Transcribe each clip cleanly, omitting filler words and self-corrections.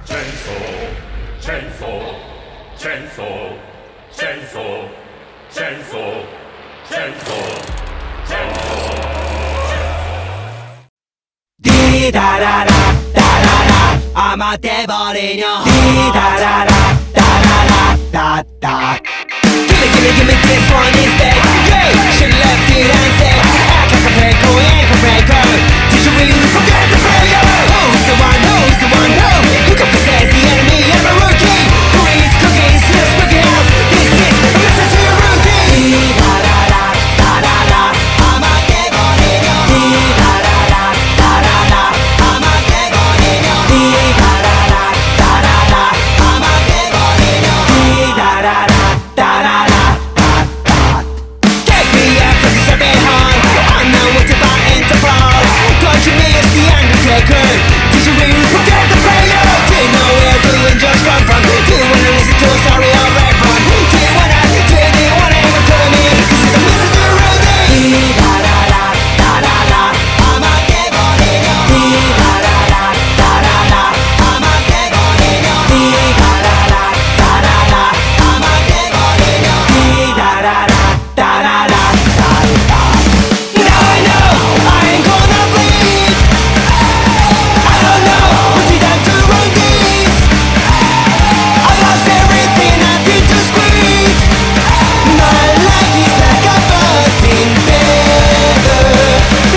Chainsaw, chainsaw, chainsaw, chainsaw, chainsaw, chainsaw, chainsaw. Di da da da da da da, amatevole no. Di da da da da da da da. Give me this one instead. Yeah, she left it unsaid. Act like a breaker, ankle breaker. Did you really forget the prayer? Who's the one? Who's the one? Who confesses the enemy? I'm a rookie. Who eats cookies in a spooky house? This is a listen to your routine. Di da da da da da da, amatevole no. Di da da da da da da, amatevole no. Di da da da da da da, amatevole no. Di da da da da da da. Take me up from the survey hall. I'm not what to buy enterprise. Don't you miss the Undertaker? Did you really forget the prayer? Do you know where the angels come from? Do you wanna listen to a story of Red Ron? Do you wanna ever call me? This is the message of routine. Di da da da da da da, amatevole no. Di da da da da da da, amatevole no. Di da da da da da da, amatevole no. Di da da da da da da da da. Now I know I ain't gonna bleed. I don't know what you done to wrong this. I lost everything, nothing to squeeze. My life is like a budding feather.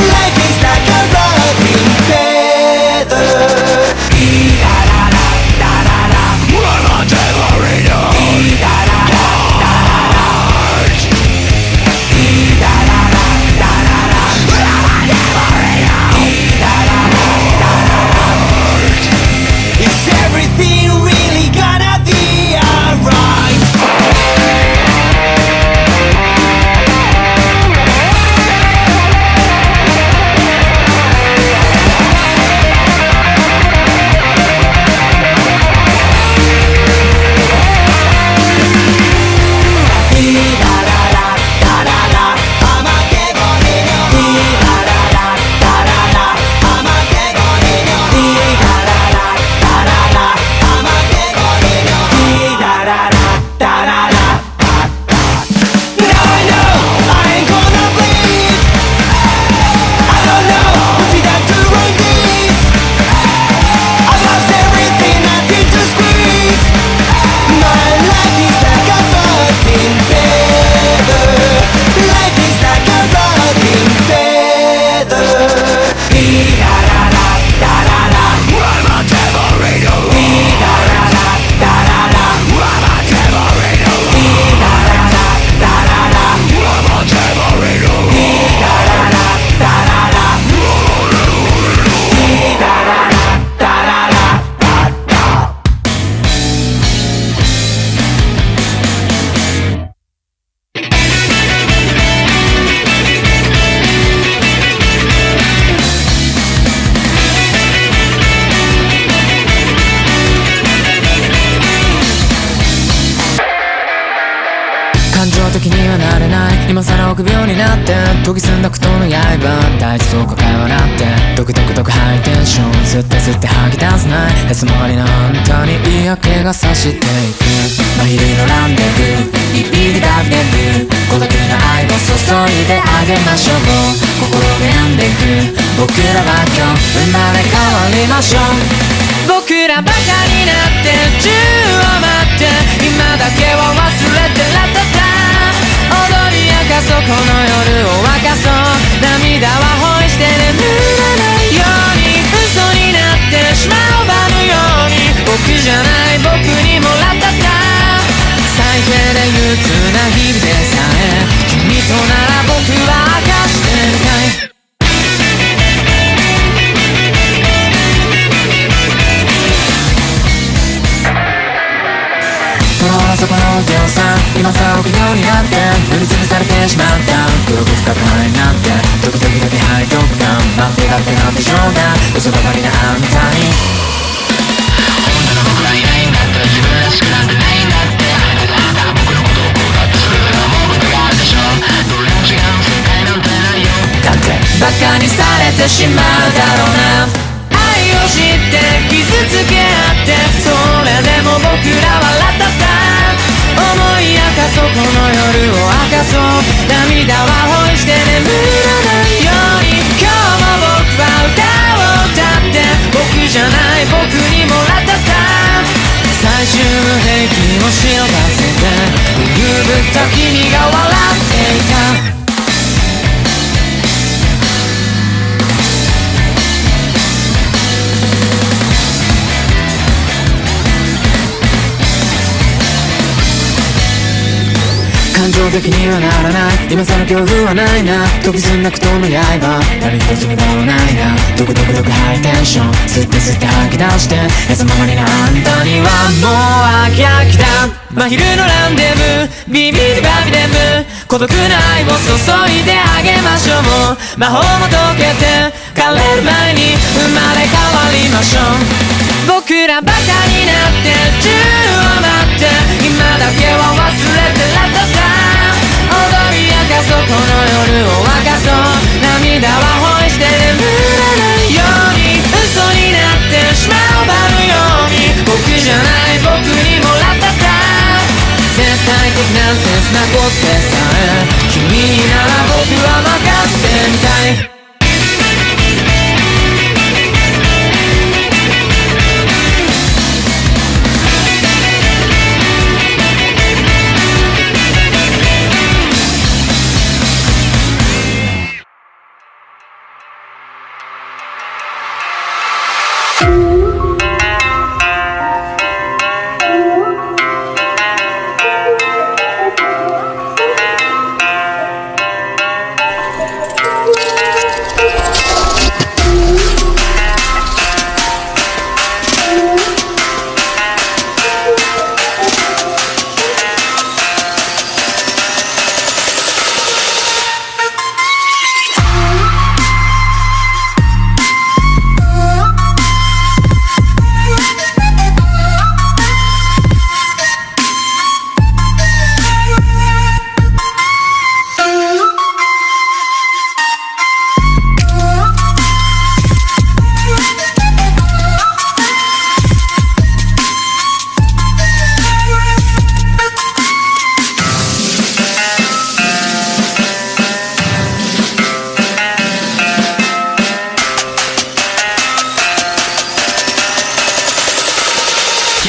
Life is like a rotting feather. Di da da da da da da. Amatevole no. Di da da da da da da. Di da da da da da da. Amatevole no. Di da da da da da da. Is everything really gonna be alright? Di da da da da da da, amatevole no. Di da da da da da da, amatevole no. Di da da da da da da, amatevole no. Di da da da da da da da. Now I know I ain't gonna bleed. I don't know what you done to wrong this. I lost everything, nothing to squeeze. My life is like a budding feather. Life is like a rotting feather. Di da da da da da da. Amatevole no. Di da da da da da da. Amatevole no. Di da da da da da da. Amatevole no. Di da da da da da da. Di da da da da da da da.感情的にはなれない。今更臆病になって研ぎ澄んだことの刃大地そうか会話なってドクドクドクハイテンション吸って吸って吐き出せない。へつまりなあんたに嫌気がさしていく。真昼のランデブービビリダビデブ孤独な愛を注いであげましょう。心病んでいく僕らは今日生まれ変わりましょう。僕らバカになって宙を待って今だけを忘れてラタタ踊り明かそうこの夜を沸かそう。涙はホイして眠らないように嘘になってしまう場のように僕じゃない僕にもラタタ最低で憂鬱な日々でさえ君となら僕は明かしてみたい。あそこのお嬢さん今さ臆病になって塗りつぶされてしまった黒く深く灰になって時々だけ背徳感待ってだってなんでしょうが嘘ばかりなあんたに本当の僕はいないんだって自分らしくなんてないんだってあなたは僕のことをこうだってそれぞれ思うことがあるでしょどれも違う世界なんてないよだってバカにされてしまうだろうな愛を知って傷つけ合ってそう涙は恋して眠らないように今日も僕は歌を歌って僕じゃない僕にもらったた最終兵器を忍ばせて揺ぶった君が笑っていた感情的にはならない今さら恐怖はないな時すんな苦闘の刃何一つ無駄はないなドクドクドクハイテンション吸って吸って吐き出して休ままりなあんたにはもう飽き飽きだ真昼のランデブービビリバビデブ孤独な愛を注いであげましょう魔法も解けて枯れる前に生まれ変わりましょう僕らバカになって銃を待って今だけは忘れてらったた踊り明かそうこの夜を沸かそう涙は恋して眠らないように嘘になってしまうばるように僕じゃない僕にもらったた絶対的な切なことでさえ君になら僕は任せてみたい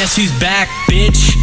Guess who's back, bitch?